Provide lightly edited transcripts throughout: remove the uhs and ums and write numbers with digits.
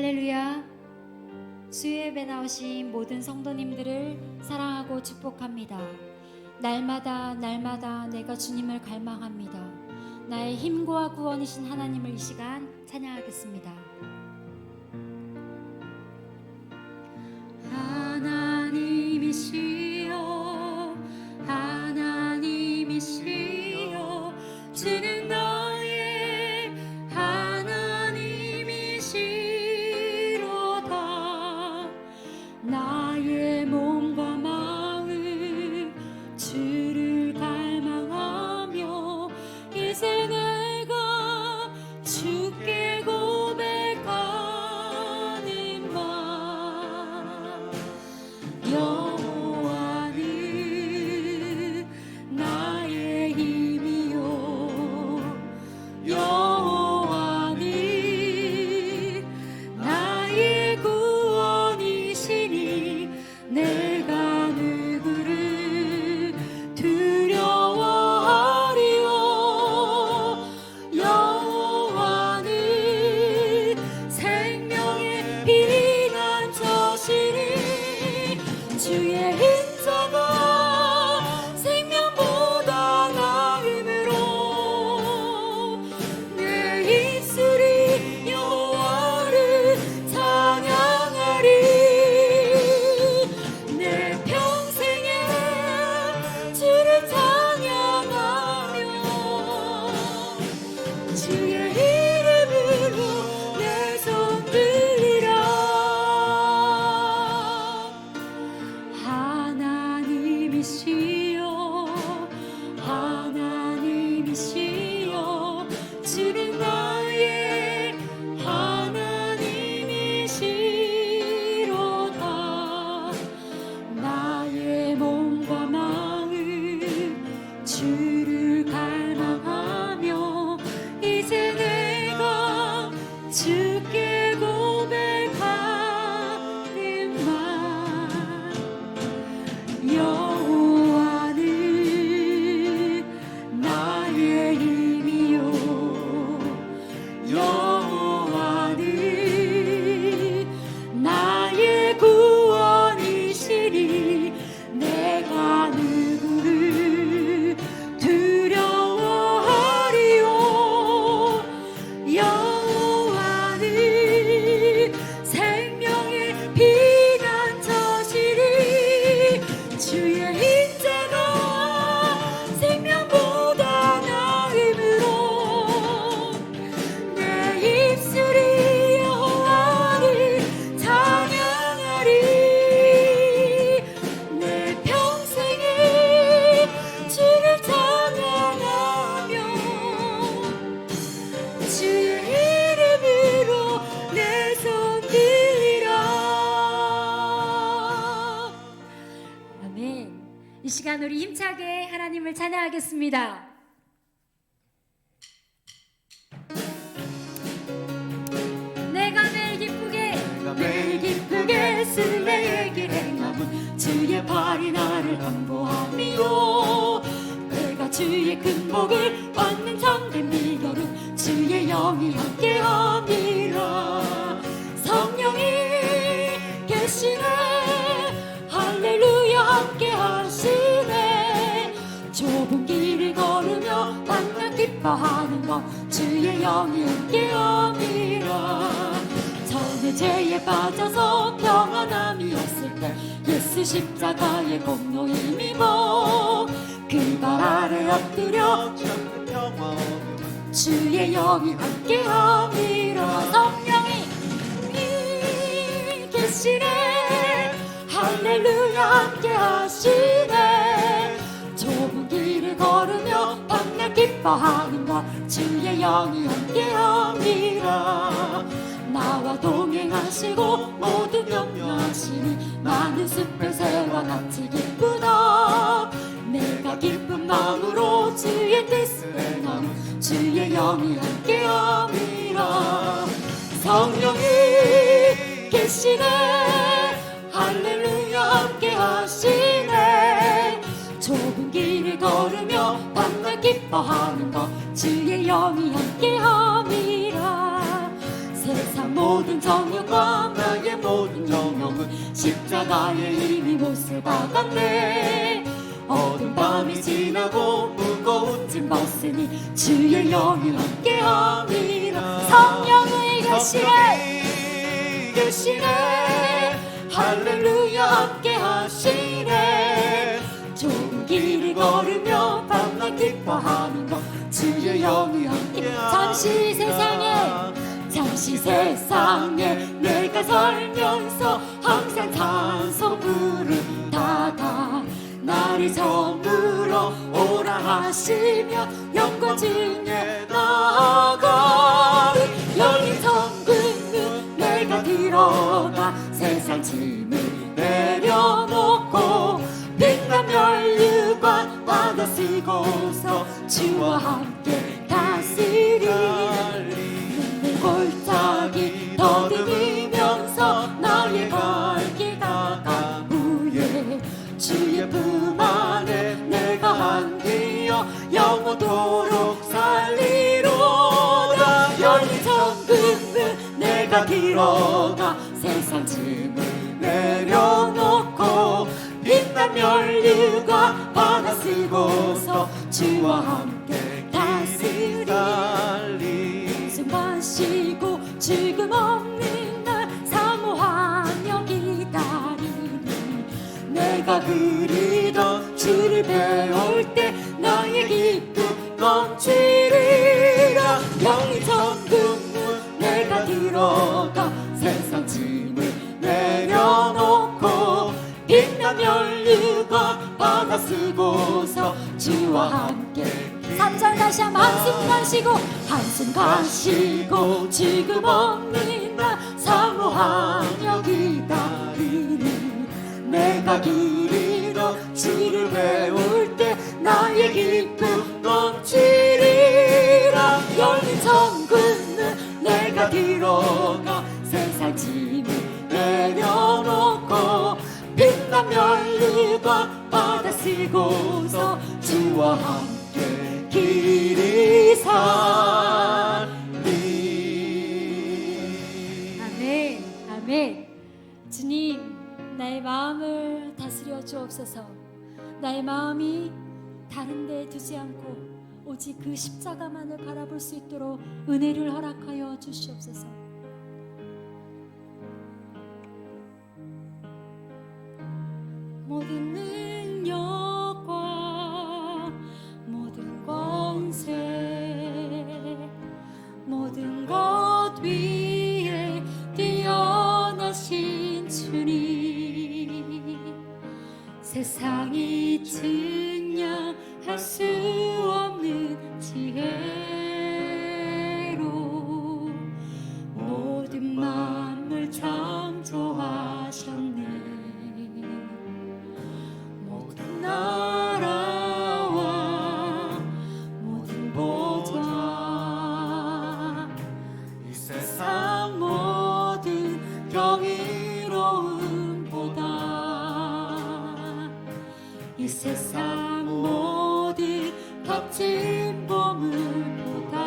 할렐루야. 수요예배 나오신 모든 성도님들을 사랑하고 축복합니다. 날마다 내가 주님을 갈망합니다. 나의 힘과 구원이신 하나님을 이 시간 찬양하겠습니다. 하나님이시여, 하나님이시여, 주는 나의 하나님이시로다. 나의 몸과 마음 주를 갈망하며 이제 내가 주께 고백하는 말, 여호와는 나의 힘이요, 여호와는 나의 구원이시니 내가 누구를 두려워하리요. 여호와는 생명의 피난처시니 주의 인자가 생명보다 나음으로 내 입술이 여호와를 찬양하리. 내 평생에 주를 찬양하며 주의 이름으로 내 손 들리라. 하나님이시여, 하나님이시여, 주는 나의 하나님이시로다. 나의 몸과 마음 주를 갈망하며 이제 내가 주께 고백하는 말, 여호와는 나의 힘이요, 여호와는 나의 구원이시니 내가 누구를 두려워하리요. 여호와는 생명의 피난처시니 주의 인자가 생명보다 나음으로 내 입술이 여호와를 찬양하리. 내 평생에 주를 찬양하며 주의 이름으로 내 손 들리라. 아멘. 이 시간 우리 힘차게 하나님을 찬양하겠습니다. 내가 매일 기쁘게 쓰는 내 길 행함은 주의 발이 나를 안보함이요. 내가 주의 큰 복을 받는 참된 비결은 주의 영이 함께함이라. 성령이 계시네, 할렐루야 함께하시네. 좁은 길을 걸으며 만나 기뻐하는 것 주의 영이 함께함이라. 전에 죄에 빠져서 평안함이 없을 때 예수 십자가의 공로 힘입어 그 발 아래 엎드려 주의 영이 함께함이라. 성령이 계시네, 할렐루야 함께하시네. 좁은 길을 걸으며 밤낮 기뻐하는 것 주의 영이 함께함이라. 나와 동행하시고 모두 격려하시니 많은 숲을 새와 같이 기쁘다. 내가 기쁜 마음으로 주의 뜻을 행하는 주의 영이 함께함이라. 성령이 계시네, 할렐루야 함께하시네. 좁은 길을 걸으며 밤낮 기뻐하는 것 주의 영이 함께함이라. 세상 모든 정욕과 나의 모든 정욕은 십자가에 이미 못을 박았네. 어두운 밤이 지나고 무거운 짐 벗으니 주의 영이 함께함이라. 성령의 계시네 할렐루야 함께하시네. 좋은 길을 걸으며 밤낮 기뻐하는 것 주의 영이 함께. 잠시 세상에 내가 살면서 항상 찬송 부르다가 나를 저물어 오라 하시며 영광 중에 나아가. 열린 천국은 내가 들어가 세상 짐을 내려놓고 빛난 면류관 받아 쓰고서 주와 함께 다스리. 눈물 골짜기 더듬으면서 나의 발길 다가오예. 주의 품 안에 내가 한디어 영원토록 살리로다. 열린 천국은 내가 들어가 세상 짐을 내려놓고 빛난 면류관 받아 쓰고서 주와 함께 다스리. 숨만 쉬고 죽음 없는 날 사모하며 기다리니 내가 그리던 주를 배울 때 나의 기쁨 넘치리라. 영이 천국문 내가 들어가 세상 짐을 내려놓고 빛난 면류관 받아 쓰고서 주와 함께. 3절 다시 한번 한숨 가시고 죽음 없는 날 사모하며 기다리니 내가 그리던 주를 배울 때 나의 기쁨 넘치리라. 열린 천국은 내가 들어가 세상 짐을 내려놓고 빛난 면류관 받아 쓰고서 주와 함께 길이 살리. 아멘, 아멘. 주님, 나의 마음을 다스려 주옵소서. 나의 마음이 다른 데 두지 않고 오직 그 십자가만을 바라볼 수 있도록 은혜를 허락하여 주시옵소서. 모든 능력과 모든 권세 모든 것 위에 뛰어나신 주님, 세상이 증량할 수 없는 지혜로 모든 만물 창조하셨네. 모든 나라와 모든 보좌 이 세상 모든 경이로움보다 이 세상 모든 값진 보물보다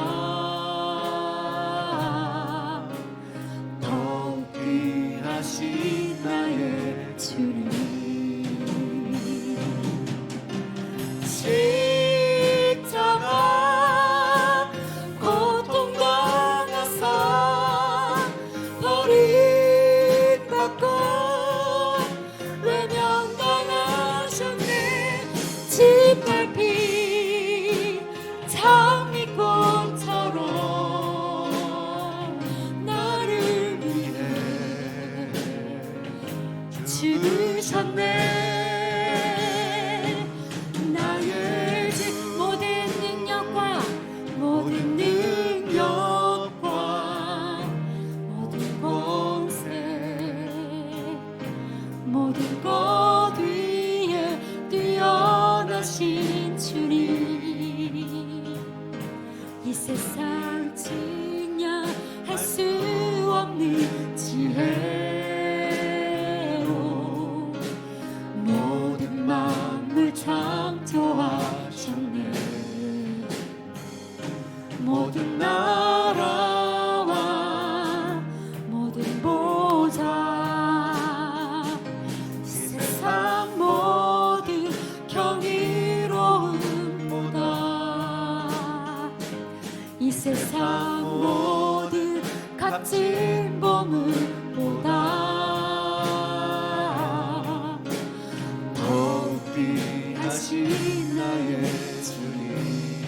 더욱 귀하신 나의 주님. 십자가 고통당하사 버림받고 외면당하셨네. 짓밟힌 장미꽃처럼 나를 위해 죽으셨네. 모든 것 위에 뛰어나신 주님, 이 세상 증량할 수 없는 지혜로 주신 보물보다 더욱 귀하신 나의 주님.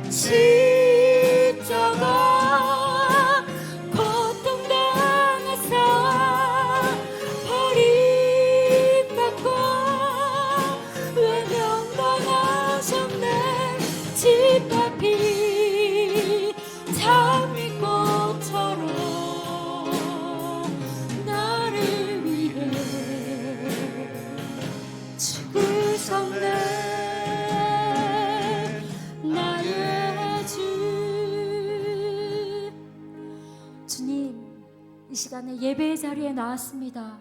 십자가 고통당하사 버림받고 외면당하셨네. 짓밟힌 장미꽃처럼 나를 위해 죽으셨네. 나의 주. 주님, 이 시간에 예배의 자리에 나왔습니다.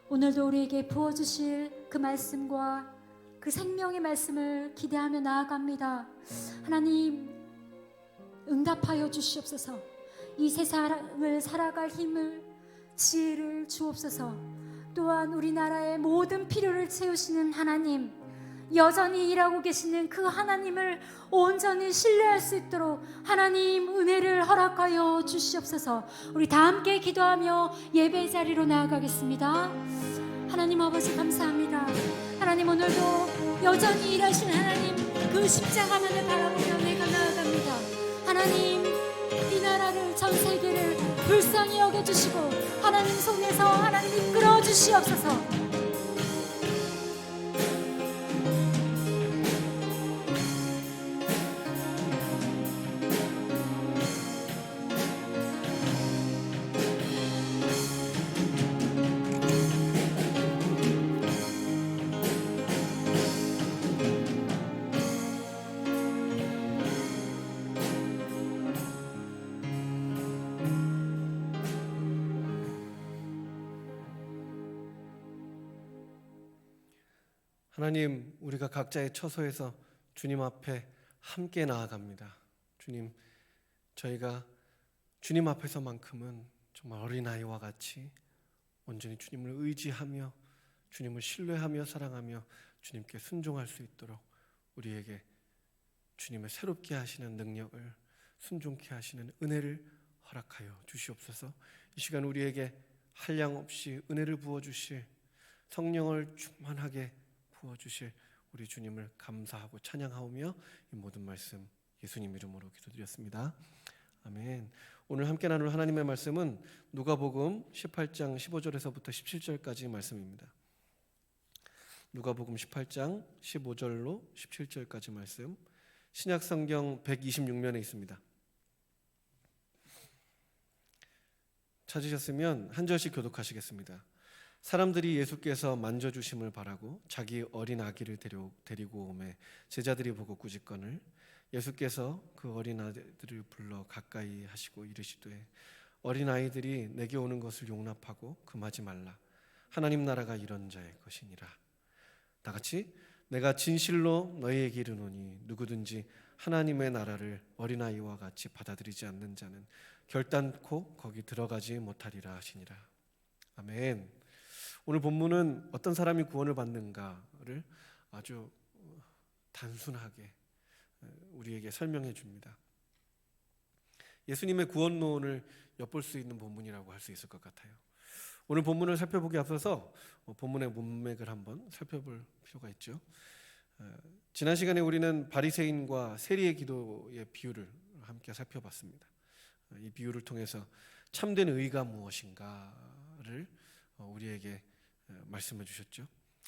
오늘도 우리에게 부어주실 그 말씀과 그 생명의 말씀을 기대하며 나아갑니다. 하나님, 응답하여 주시옵소서. 이 세상을 살아갈 힘을, 지혜를 주옵소서. 또한 우리나라의 모든 필요를 채우시는 하나님, 여전히 일하고 계시는 그 하나님을 온전히 신뢰할 수 있도록 하나님 은혜를 허락하여 주시옵소서. 우리 다 함께 기도하며 예배의 자리로 나아가겠습니다. 하나님 아버지 감사합니다. 하나님, 오늘도 여전히 일하신 하나님, 그 십자가만을 바라보며 내가 나아갑니다. 하나님, 이 나라를, 전 세계를 불쌍히 여겨주시고 하나님 손에서 하나님 이끌어 주시옵소서. 하나님, 우리가 각자의 처소에서 주님 앞에 함께 나아갑니다. 주님, 저희가 주님 앞에서만큼은 정말 어린아이와 같이 온전히 주님을 의지하며 주님을 신뢰하며 사랑하며 주님께 순종할 수 있도록 우리에게 주님의 새롭게 하시는 능력을, 순종케 하시는 은혜를 허락하여 주시옵소서. 이 시간 우리에게 한량없이 은혜를 부어주실, 성령을 충만하게 부어주실 우리 주님을 감사하고 찬양하오며 이 모든 말씀 예수님 이름으로 기도드렸습니다. 아멘. 오늘 함께 나눌 하나님의 말씀은 누가복음 18장 15절에서부터 17절까지 말씀입니다. 누가복음 18장 15절로 17절까지 말씀, 신약성경 126면에 있습니다. 찾으셨으면 한 절씩 교독하시겠습니다. 사람들이 예수께서 만져주심을 바라고 자기 어린 아기를 데리고 오매 제자들이 보고 꾸짖거늘 예수께서 그 어린 아이들을 불러 가까이 하시고 이르시되 어린 아이들이 내게 오는 것을 용납하고 금하지 말라. 하나님 나라가 이런 자의 것이니라. 다 같이 내가 진실로 너희에게 이르노니 누구든지 하나님의 나라를 어린아이와 같이 받아들이지 않는 자는 결단코 거기 들어가지 못하리라 하시니라. 아멘. 오늘 본문은 어떤 사람이 구원을 받는가를 아주 단순하게 우리에게 설명해 줍니다. 예수님의 구원론을 엿볼 수 있는 본문이라고 할 수 있을 것 같아요. 오늘 본문을 살펴보기 앞서서 본문의 문맥을 한번 살펴볼 필요가 있죠. 지난 시간에 우리는 바리새인과 세리의 기도의 비유를 함께 살펴봤습니다. 이 비유를 통해서 참된 의가 무엇인가를 우리에게 말씀해 주셨죠.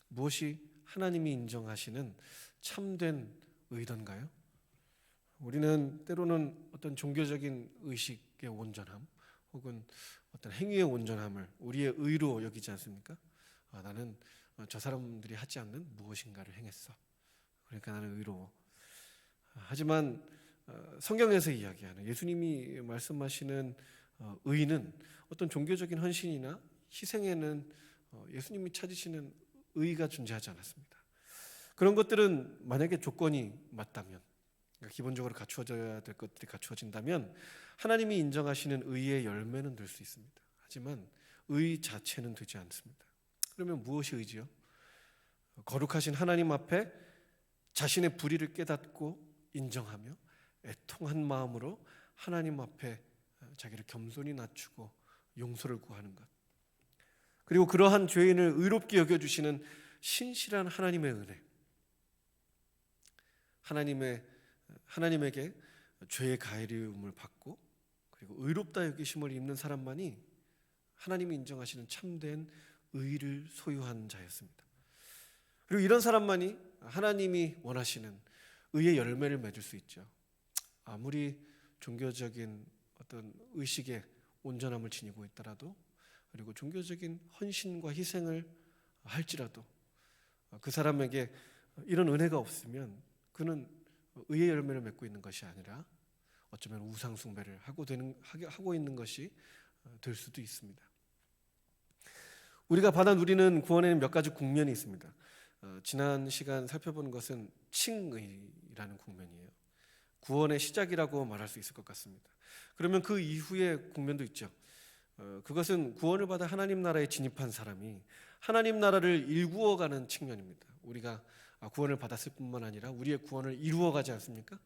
무엇이 하나님이 인정하시는 참된 의던가요? 우리는 때로는 어떤 종교적인 의식의 온전함 혹은 어떤 행위의 온전함을 우리의 의로 여기지 않습니까? 나는 저 사람들이 하지 않는 무엇인가를 행했어. 그러니까 나는 의로워. 하지만 성경에서 이야기하는, 예수님이 말씀하시는 의는 어떤 종교적인 헌신이나 희생에는 예수님이 찾으시는 의의가 존재하지 않았습니다. 그런 것들은 만약에 조건이 맞다면, 그러니까 기본적으로 갖추어져야 될 것들이 갖추어진다면 하나님이 인정하시는 의의 열매는 될 수 있습니다. 하지만 의 자체는 되지 않습니다. 그러면 무엇이 의지요? 거룩하신 하나님 앞에 자신의 불의를 깨닫고 인정하며 애통한 마음으로 하나님 앞에 자기를 겸손히 낮추고 용서를 구하는 것, 그리고 그러한 죄인을 의롭게 여겨주시는 신실한 하나님의 은혜, 하나님에게 죄의 가해림을 받고 그리고 의롭다 여기심을 입는 사람만이 하나님이 인정하시는 참된 의를 소유한 자였습니다. 그리고 이런 사람만이 하나님이 원하시는 의의 열매를 맺을 수 있죠. 아무리 종교적인 어떤 의식에 온전함을 지니고 있더라도, 그리고 종교적인 헌신과 희생을 할지라도 그 사람에게 이런 은혜가 없으면 그는 의의 열매를 맺고 있는 것이 아니라 어쩌면 우상 숭배를 하고 있는 것이 될 수도 있습니다. 우리가 받아 누리는 구원에는 몇 가지 국면이 있습니다. 지난 시간 살펴본 것은 칭의라는 국면이에요. 구원의 시작이라고 말할 수 있을 것 같습니다. 그러면 그 이후의 국면도 있죠. 그것은 구원을 받아 하나님 나라에 진입한 사람이 하나님 나라를 일구어가는 측면입니다. 우리가 구원을 받았을 뿐만 아니라 우리의 구원을 이루어가지 않습니까?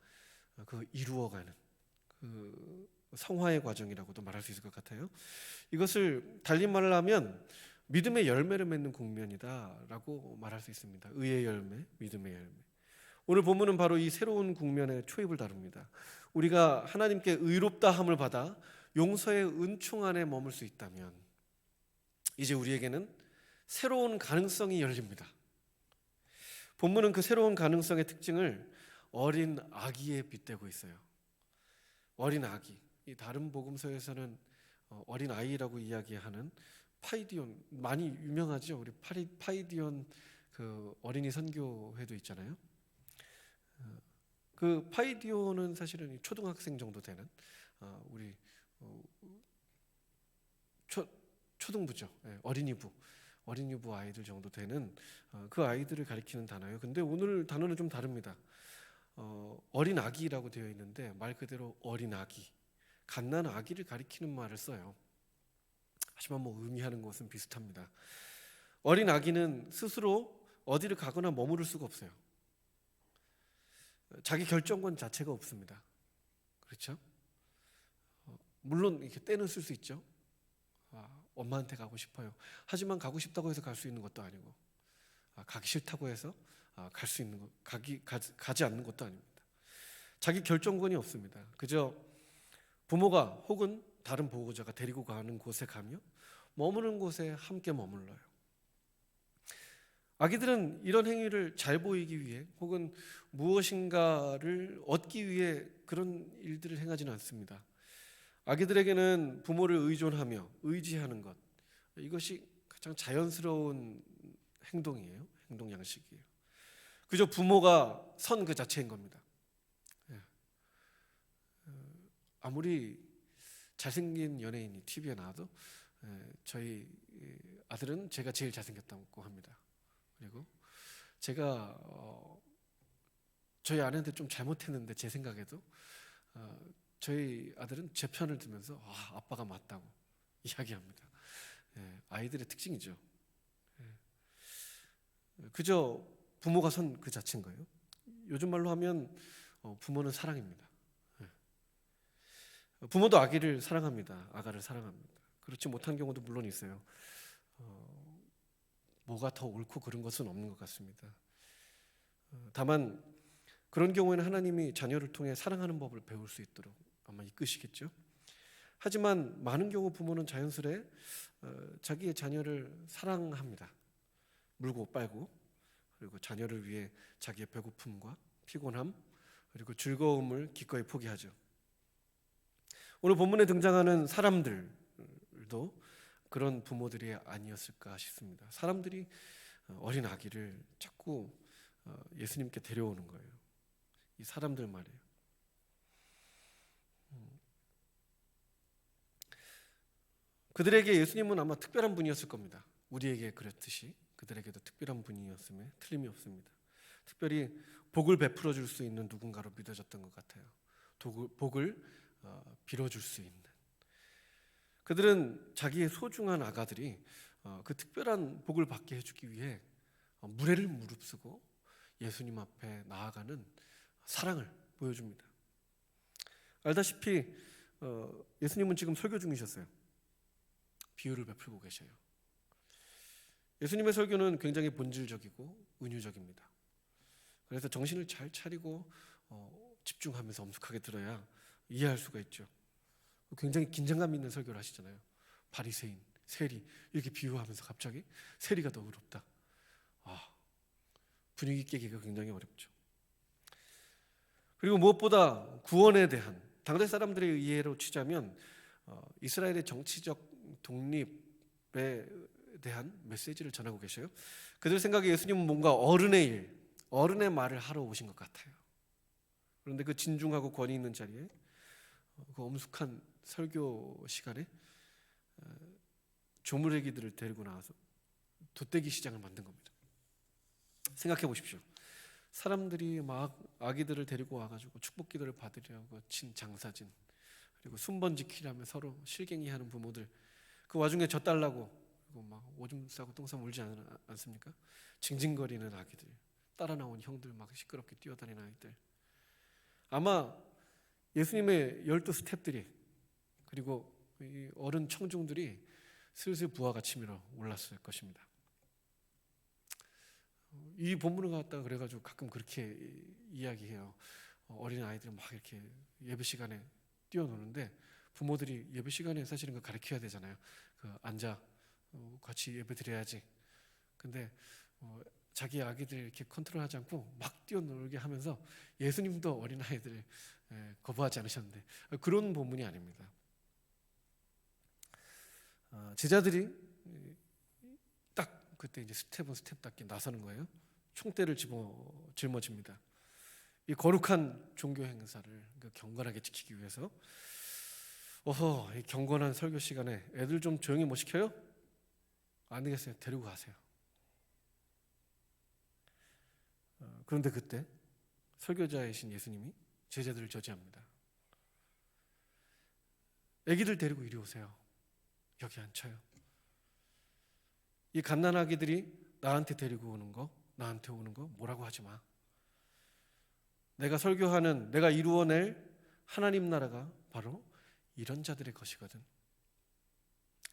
그 이루어가는 그 성화의 과정이라고도 말할 수 있을 것 같아요. 이것을 달리 말을 하면 믿음의 열매를 맺는 국면이다라고 말할 수 있습니다. 의의 열매, 믿음의 열매. 오늘 본문은 바로 이 새로운 국면의 초입을 다룹니다. 우리가 하나님께 의롭다함을 받아 용서의 은총 안에 머물 수 있다면 이제 우리에게는 새로운 가능성이 열립니다. 본문은 그 새로운 가능성의 특징을 어린 아기에 빗대고 있어요. 어린 아기. 이 다른 복음서에서는 어린 아이라고 이야기하는 파이디온, 많이 유명하죠. 우리 파이디온 그 어린이 선교회도 있잖아요. 그 파이디온은 사실은 초등학생 정도 되는 우리 초등부죠. 어린이부 아이들 정도 되는 그 아이들을 가리키는 단어예요. 근데 오늘 단어는 좀 다릅니다. 어린 아기라고 되어 있는데 말 그대로 어린 아기, 갓난 아기를 가리키는 말을 써요. 하지만 의미하는 것은 비슷합니다. 어린 아기는 스스로 어디를 가거나 머무를 수가 없어요. 자기 결정권 자체가 없습니다. 그렇죠? 물론 이렇게 때는 쓸 수 있죠. 엄마한테 가고 싶어요. 하지만 가고 싶다고 해서 갈 수 있는 것도 아니고, 가기 싫다고 해서 갈 수 있는 것, 가지 않는 것도 아닙니다. 자기 결정권이 없습니다. 그저 부모가 혹은 다른 보호자가 데리고 가는 곳에 가며 머무는 곳에 함께 머물러요. 아기들은 이런 행위를 잘 보이기 위해 혹은 무엇인가를 얻기 위해 그런 일들을 행하지는 않습니다. 아기들에게는 부모를 의존하며 의지하는 것, 이것이 가장 자연스러운 행동이에요. 행동 양식이에요. 그저 부모가 선 그 자체인 겁니다. 아무리 잘생긴 연예인이 TV에 나와도 저희 아들은 제가 제일 잘생겼다고 합니다. 그리고 제가 저희 아내한테 좀 잘못했는데 제 생각에도 저희 아들은 제 편을 들면서 아빠가 맞다고 이야기합니다. 아이들의 특징이죠. 그저 부모가 선 그 자체인 거예요. 요즘 말로 하면 부모는 사랑입니다. 부모도 아기를 사랑합니다. 아가를 사랑합니다. 그렇지 못한 경우도 물론 있어요. 뭐가 더 옳고 그른 것은 없는 것 같습니다. 다만 그런 경우에는 하나님이 자녀를 통해 사랑하는 법을 배울 수 있도록 아마 이끄시겠죠. 하지만 많은 경우 부모는 자연스레 자기의 자녀를 사랑합니다. 물고 빨고, 그리고 자녀를 위해 자기의 배고픔과 피곤함 그리고 즐거움을 기꺼이 포기하죠. 오늘 본문에 등장하는 사람들도 그런 부모들이 아니었을까 싶습니다. 사람들이 어린 아기를 자꾸 예수님께 데려오는 거예요. 이 사람들 말이에요. 그들에게 예수님은 아마 특별한 분이었을 겁니다. 우리에게 그랬듯이 그들에게도 특별한 분이었음에 틀림이 없습니다. 특별히 복을 베풀어 줄 수 있는 누군가로 믿어졌던 것 같아요. 복을 빌어줄 수 있는. 그들은 자기의 소중한 아가들이 그 특별한 복을 받게 해주기 위해 무례를 무릅쓰고 예수님 앞에 나아가는 사랑을 보여줍니다. 알다시피 예수님은 지금 설교 중이셨어요. 비유를 베풀고 계셔요. 예수님의 설교는 굉장히 본질적이고 은유적입니다. 그래서 정신을 잘 차리고 집중하면서 엄숙하게 들어야 이해할 수가 있죠. 굉장히 긴장감 있는 설교를 하시잖아요. 바리새인, 세리 이렇게 비유하면서 갑자기 세리가 더 의롭다. 분위기 깨기가 굉장히 어렵죠. 그리고 무엇보다 구원에 대한 당대 사람들의 이해로 치자면 이스라엘의 정치적 독립에 대한 메시지를 전하고 계셔요. 그들 생각에 예수님은 뭔가 어른의 일, 어른의 말을 하러 오신 것 같아요. 그런데 그 진중하고 권위 있는 자리에 그 엄숙한 설교 시간에 조무래기들을 데리고 나와서 돗대기 시장을 만든 겁니다. 생각해 보십시오. 사람들이 막 아기들을 데리고 와가지고 축복기도를 받으려고 친 장사진, 그리고 순번 지키려면 서로 실갱이하는 부모들, 그 와중에 젖달라고 그리고 막 오줌 싸고 똥 싸고 울지 않습니까? 징징거리는 아기들, 따라 나온 형들, 막 시끄럽게 뛰어다니는 아이들. 아마 예수님의 12 스텝들이 그리고 이 어른 청중들이 슬슬 부하가 치밀어 올랐을 것입니다. 이 본문을 갖다가 그래가지고 가끔 그렇게 이야기해요. 어린 아이들 막 이렇게 예배 시간에 뛰어노는데 부모들이 예배 시간에 사실은 그 가르쳐야 되잖아요. 앉아 같이 예배 드려야지. 근데 자기 아기들 이렇게 컨트롤하지 않고 막 뛰어놀게 하면서 예수님도 어린 아이들을 거부하지 않으셨는데 그런 본문이 아닙니다. 제자들이 딱 그때 이제 스텝은 스텝답게 나서는 거예요. 총대를 짊어집니다. 이 거룩한 종교 행사를 경건하게 지키기 위해서 이 경건한 설교 시간에 애들 좀 조용히 못 시켜요? 안 되겠어요. 데리고 가세요. 그런데 그때 설교자이신 예수님이 제자들을 저지합니다. 애기들 데리고 이리 오세요. 여기 앉혀요. 이 갓난아기들이 나한테 데리고 오는 거, 나한테 오는 거 뭐라고 하지 마. 내가 설교하는, 내가 이루어낼 하나님 나라가 바로 이런 자들의 것이거든.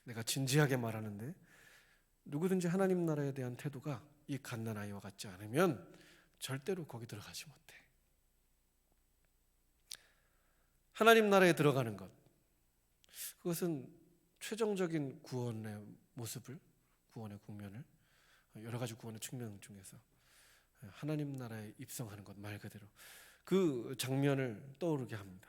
내가 진지하게 말하는데 누구든지 하나님 나라에 대한 태도가 이 갓난아이와 같지 않으면 절대로 거기 들어가지 못해. 하나님 나라에 들어가는 것, 그것은 최종적인 구원의 모습을, 구원의 국면을, 여러 가지 구원의 측면 중에서 하나님 나라에 입성하는 것, 말 그대로 그 장면을 떠오르게 합니다.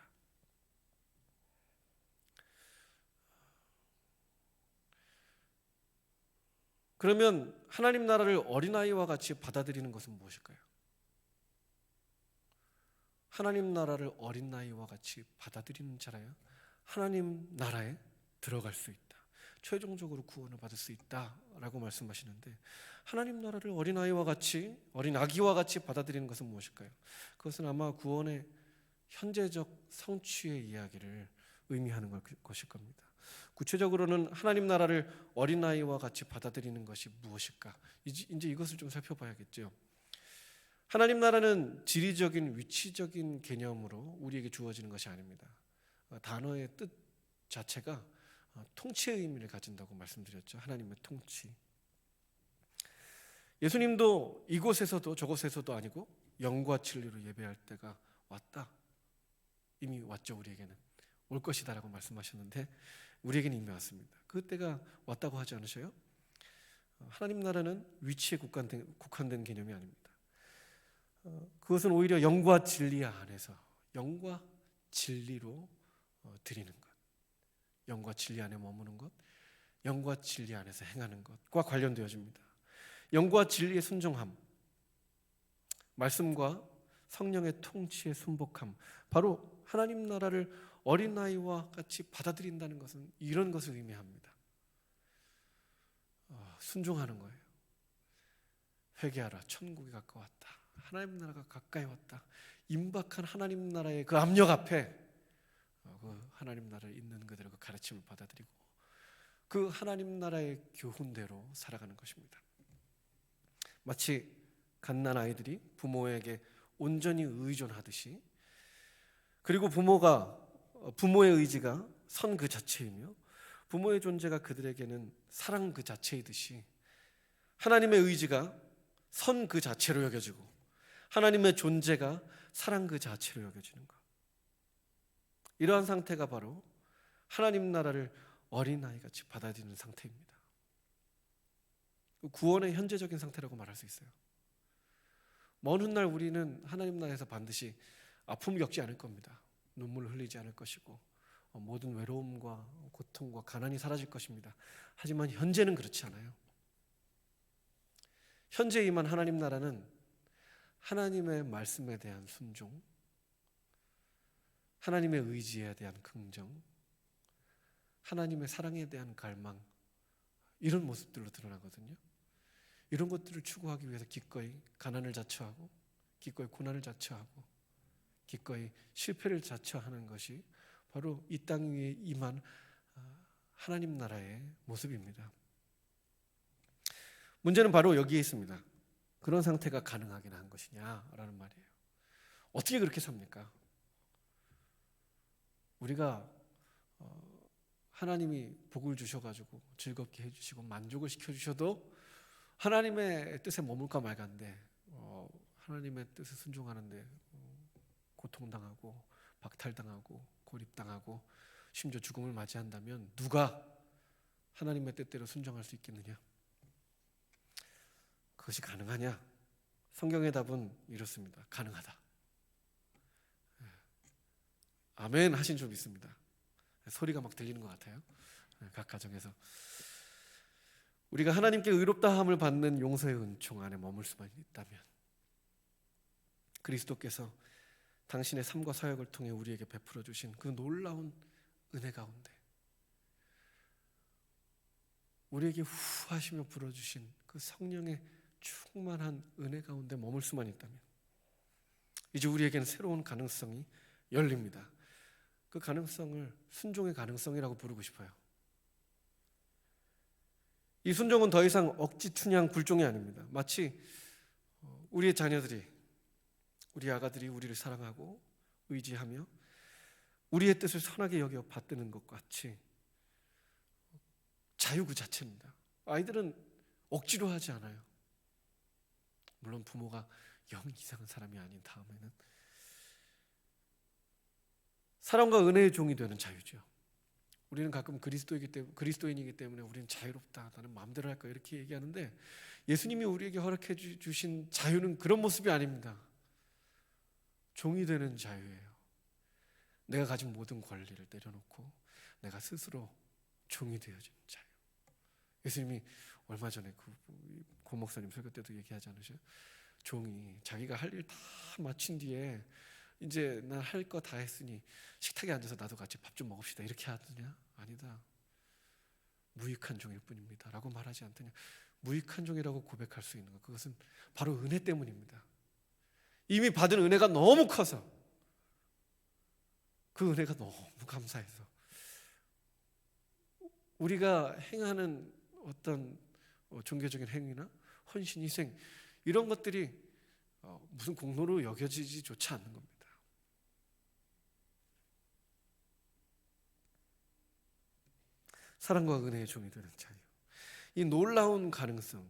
그러면 하나님 나라를 어린아이와 같이 받아들이는 것은 무엇일까요? 하나님 나라를 어린아이와 같이 받아들이는 자라야 하나님 나라에 들어갈 수 있다. 최종적으로 구원을 받을 수 있다라고 말씀하시는데 하나님 나라를 어린아이와 같이, 어린 아기와 같이 받아들이는 것은 무엇일까요? 그것은 아마 구원의 현재적 성취의 이야기를 의미하는 것일 겁니다. 구체적으로는 하나님 나라를 어린아이와 같이 받아들이는 것이 무엇일까? 이제 이것을 좀 살펴봐야겠죠. 하나님 나라는 지리적인, 위치적인 개념으로 우리에게 주어지는 것이 아닙니다. 단어의 뜻 자체가 통치의 의미를 가진다고 말씀드렸죠. 하나님의 통치. 예수님도 이곳에서도 저곳에서도 아니고 영과 진리로 예배할 때가 왔다. 이미 왔죠. 우리에게는 올 것이다라고 말씀하셨는데 우리에게는 이미 왔습니다. 그 때가 왔다고 하지 않으셔요? 하나님 나라는 위치에 국한된 개념이 아닙니다. 그것은 오히려 영과 진리 안에서 영과 진리로 드리는 것, 영과 진리 안에 머무는 것, 영과 진리 안에서 행하는 것과 관련되어집니다. 영과 진리의 순종함, 말씀과 성령의 통치의 순복함, 바로 하나님 나라를 어린아이와 같이 받아들인다는 것은 이런 것을 의미합니다. 순종하는 거예요. 회개하라, 천국이 가까웠다. 하나님 나라가 가까이 왔다. 임박한 하나님 나라의 그 압력 앞에 그 하나님 나라에 있는 그대로 그 가르침을 받아들이고 그 하나님 나라의 교훈대로 살아가는 것입니다. 마치 갓난 아이들이 부모에게 온전히 의존하듯이, 그리고 부모가 부모의 의지가 선 그 자체이며 부모의 존재가 그들에게는 사랑 그 자체이듯이 하나님의 의지가 선 그 자체로 여겨지고 하나님의 존재가 사랑 그 자체로 여겨지는 것. 이러한 상태가 바로 하나님 나라를 어린아이같이 받아들이는 상태입니다. 구원의 현재적인 상태라고 말할 수 있어요. 먼 훗날 우리는 하나님 나라에서 반드시 아픔을 겪지 않을 겁니다. 눈물을 흘리지 않을 것이고 모든 외로움과 고통과 가난이 사라질 것입니다. 하지만 현재는 그렇지 않아요. 현재 임한 하나님 나라는 하나님의 말씀에 대한 순종, 하나님의 의지에 대한 긍정, 하나님의 사랑에 대한 갈망, 이런 모습들로 드러나거든요. 이런 것들을 추구하기 위해서 기꺼이 가난을 자처하고 기꺼이 고난을 자처하고 기꺼이 실패를 자처하는 것이 바로 이 땅 위에 임한 하나님 나라의 모습입니다. 문제는 바로 여기에 있습니다. 그런 상태가 가능하긴 한 것이냐라는 말이에요. 어떻게 그렇게 삽니까? 우리가 하나님이 복을 주셔가지고 즐겁게 해주시고 만족을 시켜주셔도 하나님의 뜻에 머물까 말까인데 하나님의 뜻에 순종하는데 고통당하고 박탈당하고 고립당하고 심지어 죽음을 맞이한다면 누가 하나님의 뜻대로 순종할 수 있겠느냐? 그것이 가능하냐? 성경의 답은 이렇습니다. 가능하다. 아멘 하신 줄 믿습니다. 소리가 막 들리는 것 같아요. 각 가정에서 우리가 하나님께 의롭다함을 받는 용서의 은총 안에 머물 수만 있다면 그리스도께서 당신의 삶과 사역을 통해 우리에게 베풀어 주신 그 놀라운 은혜 가운데 우리에게 후하시며 불어주신 그 성령의 충만한 은혜 가운데 머물 수만 있다면 이제 우리에게는 새로운 가능성이 열립니다. 그 가능성을 순종의 가능성이라고 부르고 싶어요. 이 순종은 더 이상 억지 춘향 굴종이 아닙니다. 마치 우리의 자녀들이, 우리 아가들이 우리를 사랑하고 의지하며 우리의 뜻을 선하게 여겨 받드는 것 같이 자유 그 자체입니다. 아이들은 억지로 하지 않아요. 물론 부모가 영 이상한 사람이 아닌 다음에는 사랑과 은혜의 종이 되는 자유죠. 우리는 가끔 그리스도인이기 때문에 우리는 자유롭다, 나는 마음대로 할 거야 이렇게 얘기하는데 예수님이 우리에게 허락해 주신 자유는 그런 모습이 아닙니다. 종이 되는 자유예요. 내가 가진 모든 권리를 내려놓고 내가 스스로 종이 되어지는 자유. 예수님이 얼마 전에 고 목사님 설교 때도 얘기하지 않으셔요? 종이 자기가 할 일 다 마친 뒤에 이제 난 할 거 다 했으니 식탁에 앉아서 나도 같이 밥 좀 먹읍시다 이렇게 하더냐? 아니다. 무익한 종일 뿐입니다 라고 말하지 않더냐? 무익한 종이라고 고백할 수 있는 것, 그것은 바로 은혜 때문입니다. 이미 받은 은혜가 너무 커서 그 은혜가 너무 감사해서 우리가 행하는 어떤 종교적인 행위나 헌신, 희생 이런 것들이 무슨 공로로 여겨지지조차 않는 겁니다. 사랑과 은혜의 종이 되는 자유, 이 놀라운 가능성,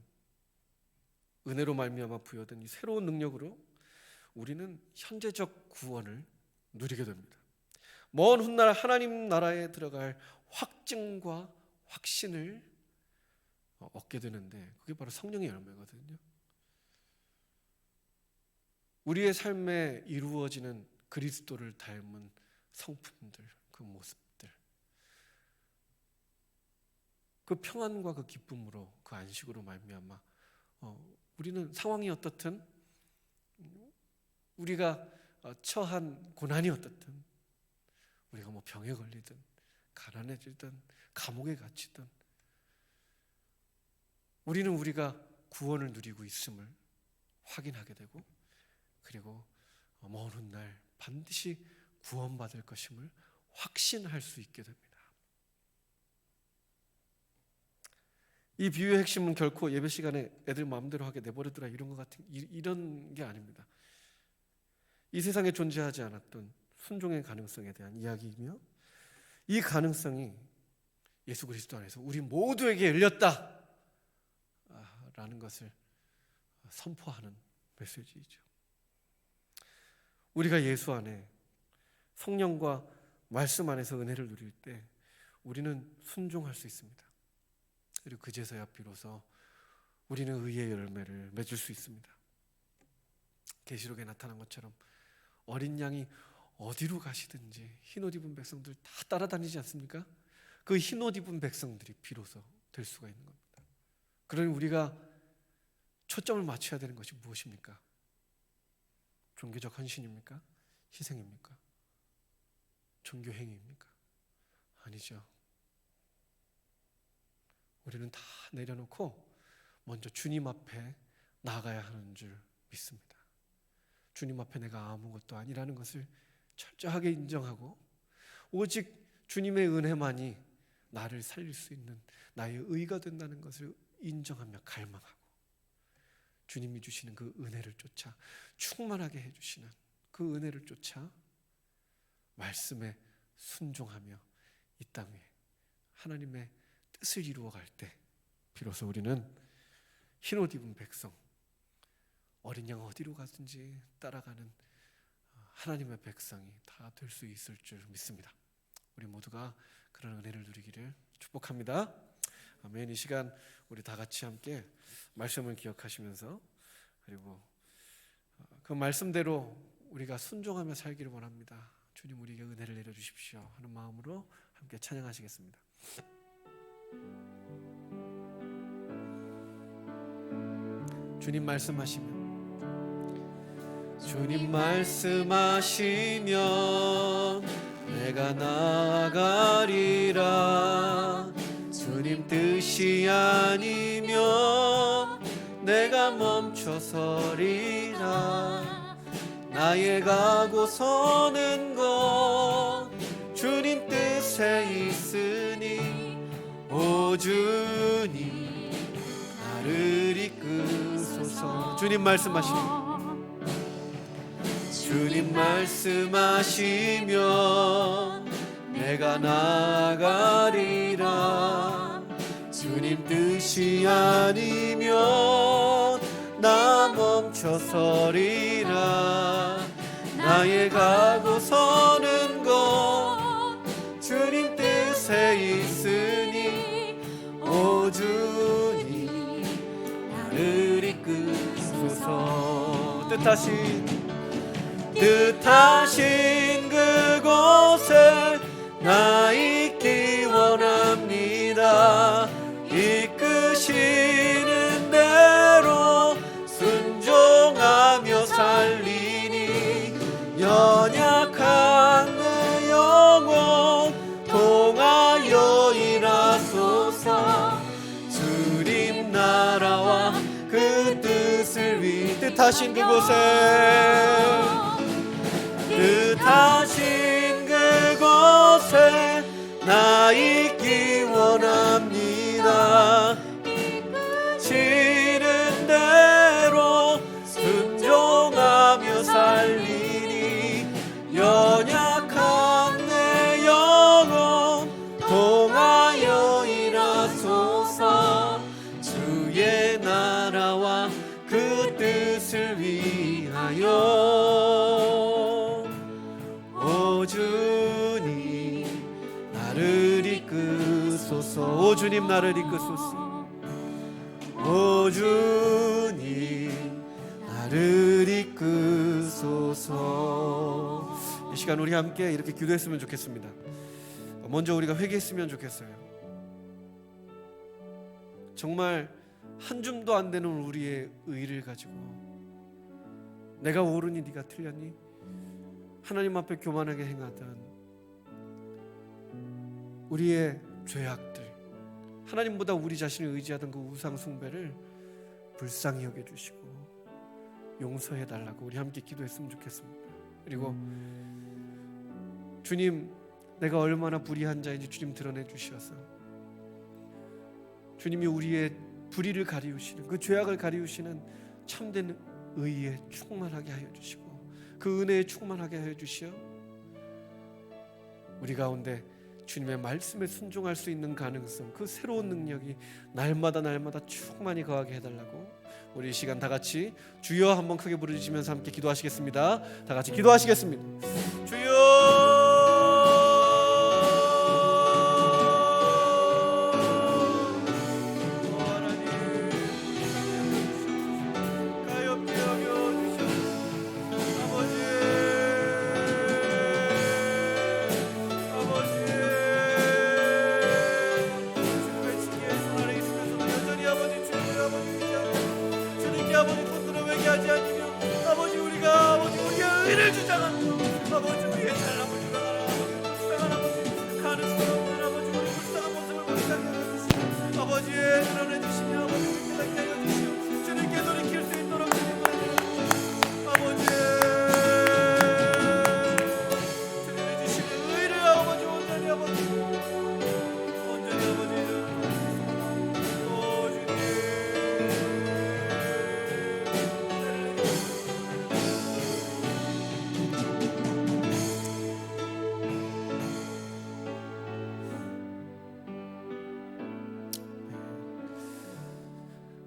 은혜로 말미암아 부여된 이 새로운 능력으로 우리는 현재적 구원을 누리게 됩니다. 먼 훗날 하나님 나라에 들어갈 확증과 확신을 얻게 되는데 그게 바로 성령의 열매거든요. 우리의 삶에 이루어지는 그리스도를 닮은 성품들, 그 모습들, 그 평안과 그 기쁨으로 그 안식으로 말미암아 우리는 상황이 어떻든 우리가 처한 고난이 어떻든 우리가 뭐 병에 걸리든 가난해지든 감옥에 갇히든 우리는 우리가 구원을 누리고 있음을 확인하게 되고 그리고 먼 훗날 반드시 구원받을 것임을 확신할 수 있게 됩니다. 이 비유의 핵심은 결코 예배 시간에 애들 마음대로 하게 내버려두라 이런 것 같은 이런 게 아닙니다. 이 세상에 존재하지 않았던 순종의 가능성에 대한 이야기이며, 이 가능성이 예수 그리스도 안에서 우리 모두에게 열렸다 라는 것을 선포하는 메시지이죠. 우리가 예수 안에 성령과 말씀 안에서 은혜를 누릴 때 우리는 순종할 수 있습니다. 그리고 그제서야 비로소 우리는 의의 열매를 맺을 수 있습니다. 계시록에 나타난 것처럼 어린 양이 어디로 가시든지 흰옷 입은 백성들 다 따라다니지 않습니까? 그 흰옷 입은 백성들이 비로소 될 수가 있는 겁니다. 그러니 우리가 초점을 맞춰야 되는 것이 무엇입니까? 종교적 헌신입니까? 희생입니까? 종교 행위입니까? 아니죠. 우리는 다 내려놓고 먼저 주님 앞에 나가야 하는 줄 믿습니다. 주님 앞에 내가 아무것도 아니라는 것을 철저하게 인정하고 오직 주님의 은혜만이 나를 살릴 수 있는 나의 의가 된다는 것을 인정하며 갈망하고 주님이 주시는 그 은혜를 쫓아 충만하게 해주시는 그 은혜를 쫓아 말씀에 순종하며 이 땅에 하나님의 뜻을 이루어갈 때 비로소 우리는 흰옷 입은 백성, 어린 양 어디로 가든지 따라가는 하나님의 백성이 다 될 수 있을 줄 믿습니다. 우리 모두가 그런 은혜를 누리기를 축복합니다. 아멘. 이 시간 우리 다 같이 함께 말씀을 기억하시면서 그리고 그 말씀대로 우리가 순종하며 살기를 원합니다. 주님 우리에게 은혜를 내려주십시오 하는 마음으로 함께 찬양하시겠습니다. 주님 말씀하시면 주님 말씀하시면 내가 나아가리라. 주님 뜻이 아니면 내가 멈춰서리라. 나의 가고 서는 것 주님 뜻에 있으니 오 주님 나를 이끄소서. 주님 말씀하시면 주님 말씀하시면 내가 나아가리라. 주님 뜻이 아니면 나 멈춰서리라. 나의 가고 서는 것 주님 뜻에 있으니 오 주님 나를 이끄소서. 뜻하신 그곳에 나 있기 원합니다. 이끄시는 대로 순종하며 살리니 연약한 내 영혼 통하여 일하소서. 주님 나라와 그 뜻을 위해 뜻하신 그곳에 나 있기 원합니다. 이끄시는 대로 순종하며 살리니 연약한 내 영혼 통하여 일하소서. 주의 나라와 그 뜻을 위하여 오 주님 나를 이끄소서. 오 주님 나를 이끄소서. 오 주님 나를 이끄소서. 이 시간 우리 함께 이렇게 기도했으면 좋겠습니다. 먼저 우리가 회개했으면 좋겠어요. 정말 한 줌도 안 되는 우리의 의를 가지고 내가 옳으니 네가 틀렸니? 하나님 앞에 교만하게 행하던 우리의 죄악들, 하나님보다 우리 자신을 의지하던 그 우상 숭배를 불쌍히 여겨주시고 용서해달라고 우리 함께 기도했으면 좋겠습니다. 그리고 주님 내가 얼마나 불의한 자인지 주님 드러내 주셔서 주님이 우리의 불의를 가리우시는 그 죄악을 가리우시는 참된 의에 충만하게 하여 주시고 그 은혜에 충만하게 하여 주시어 우리 가운데 주님의 말씀에 순종할 수 있는 가능성, 그 새로운 능력이 날마다 충만히 거하게 해달라고 우리 이 시간 다 같이 주여 한번 크게 부르시면서 함께 기도하시겠습니다. 다 같이 기도하시겠습니다. 주여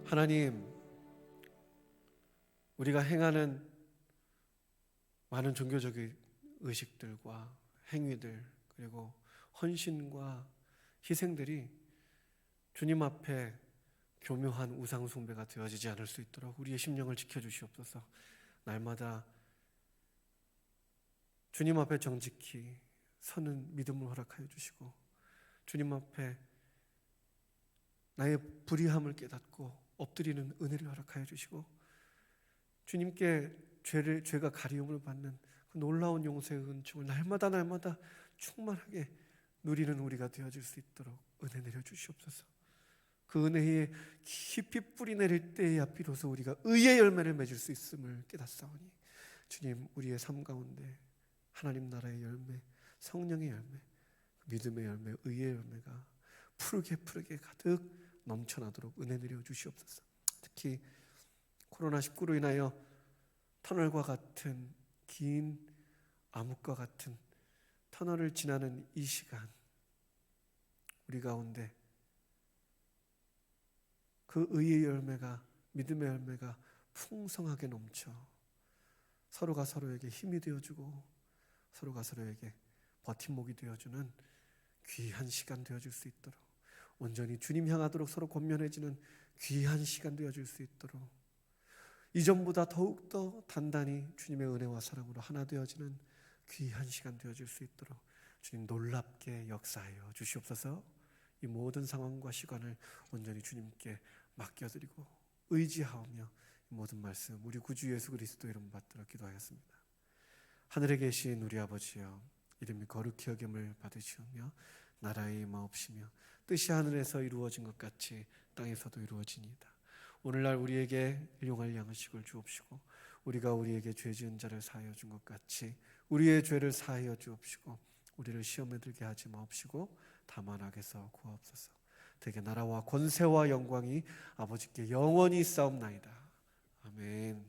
하나님, 우리가 행하는 많은 종교적인 의식들과 행위들, 그리고 헌신과 희생들이 주님 앞에 교묘한 우상 숭배가 되어지지 않을 수 있도록 우리의 심령을 지켜주시옵소서. 날마다 주님 앞에 정직히 서는 믿음을 허락하여 주시고, 주님 앞에 나의 불의함을 깨닫고 엎드리는 은혜를 허락하여 주시고, 주님께 죄가 가리움을 받는 그 놀라운 용서의 은총을 날마다 충만하게 누리는 우리가 되어질 수 있도록 은혜 내려 주시옵소서. 그 은혜에 깊이 뿌리 내릴 때에야 비로소 우리가 의의 열매를 맺을 수 있음을 깨닫사오니, 주님, 우리의 삶 가운데 하나님 나라의 열매, 성령의 열매, 믿음의 열매, 의의 열매가 푸르게 가득 넘쳐나도록 은혜 내려 주시옵소서. 특히 코로나19로 인하여 터널과 같은 긴 암흑과 같은 터널을 지나는 이 시간, 우리 가운데 그 의의 열매가, 믿음의 열매가 풍성하게 넘쳐 서로가 서로에게 힘이 되어주고 서로가 서로에게 버팀목이 되어주는 귀한 시간 되어줄 수 있도록, 온전히 주님 향하도록 서로 권면해지는 귀한 시간 되어줄 수 있도록, 이전보다 더욱더 단단히 주님의 은혜와 사랑으로 하나 되어지는 귀한 시간 되어줄 수 있도록 주님 놀랍게 역사하여 주시옵소서. 이 모든 상황과 시간을 온전히 주님께 맡겨드리고 의지하오며 이 모든 말씀 우리 구주 예수 그리스도 이름 받들어 기도하였습니다. 하늘에 계신 우리 아버지여, 이름이 거룩히 여김을 받으시오며 나라의 임하옵시며 뜻이 하늘에서 이루어진 것 같이 땅에서도 이루어지니이다. 오늘날 우리에게 일용할 양식을 주옵시고, 우리가 우리에게 죄 지은 자를 사하여 준 것 같이 우리의 죄를 사하여 주옵시고, 우리를 시험에 들게 하지 마옵시고 다만 악에서 구하옵소서. 대개 나라와 권세와 영광이 아버지께 영원히 있사옵나이다. 아멘.